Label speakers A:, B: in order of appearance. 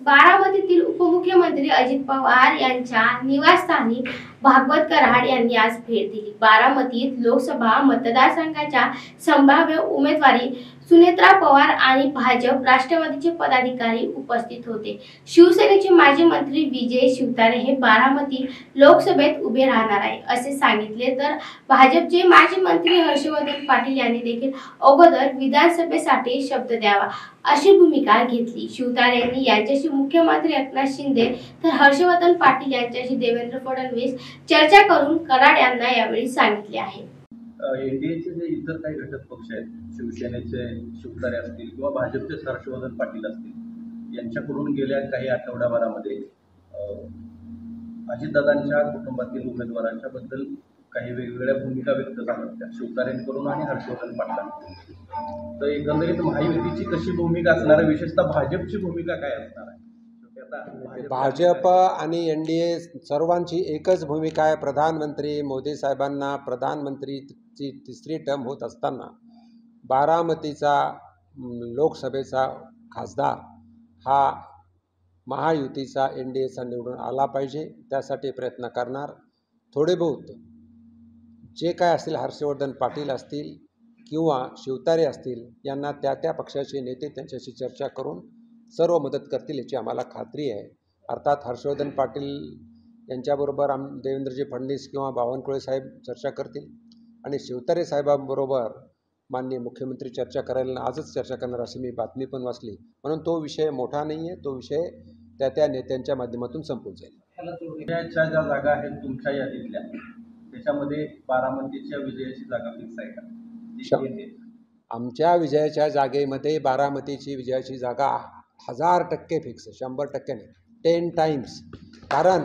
A: बारामतीतील उपमुख्यमंत्री अजित पवार यांच्या निवासस्थानी भागवत कराड यांनी आज भेट दिली। बारामतीत लोकसभा मतदारसंघाच्या संभाव्य उमेदवारी सुनेत्रा पवार आणि भाजप राष्ट्रवादीचे पदाधिकारी उपस्थित होते। शिवसेनेचे माजी मंत्री विजय शिवतारे हे बारामती लोकसभेत उभे राहणार आहे असे सांगितले, तर भाजपचे माजी मंत्री हर्षवर्धन पाटील यांनी देखील अगोदर विधानसभेसाठी शब्द द्यावा अशी भूमिका घेतली। शिवतारे यांनी यांच्याशी मुख्यमंत्री एकनाथ शिंदे तर हर्षवर्धन पाटील यांच्याशी देवेंद्र फडणवीस चर्चा करून कराड यांना यावेळी सांगितले आहे।
B: एनडीएचे जे इतर काही घटक पक्ष आहेत, शिवसेनेचे शिवतारे असतील किंवा भाजपचे हर्षवर्धन पाटील असतील, यांच्याकडून गेल्या काही आठवड्याभरामध्ये अजितदादांच्या कुटुंबातील उमेदवारांच्या बद्दल काही वेगवेगळ्या भूमिका व्यक्त झाल्या होत्या, शिवतारेंकडून आणि हर्षवर्धन पाटलांकडून। तर एकंदरीत महायुतीची कशी भूमिका असणार आहे, विशेषतः भाजपची भूमिका काय असणार आहे?
C: भाजप आणि एनडीए सर्वांची एकच भूमिका आहे। प्रधानमंत्री मोदी साहेबांना प्रधानमंत्रीची तिसरी टर्म होत असताना बारामतीचा लोकसभेचा खासदार हा महायुतीचा एनडीएचा निवडून आला पाहिजे, त्यासाठी प्रयत्न करणार। थोडे बहुत जे काय असतील, हर्षवर्धन पाटील असतील किंवा शिवतारे असतील, यांना त्या पक्षाचे नेते त्यांच्याशी चर्चा करून सर्व मदत करतील याची आम्हाला खात्री आहे। अर्थात हर्षवर्धन पाटील यांच्याबरोबर देवेंद्रजी फडणवीस किंवा बावनकुळे साहेब चर्चा करतील आणि शिवतारे साहेबांबरोबर माननीय मुख्यमंत्री चर्चा करायला आजच चर्चा करणार अशी मी बातमी पण वाचली, म्हणून तो विषय मोठा नाही आहे, तो विषय त्या नेत्यांच्या माध्यमातून संपून जाईल।
B: ज्या जागा आहेत तुमच्या यादीतल्या, त्याच्यामध्ये बारामतीच्या विजयाची जागा फिक्स आहे का?
C: आमच्या विजयाच्या जागेमध्ये बारामतीची विजयाची जागा 1000% फिक्स, 100% नाही, 10 टाइम्स। कारण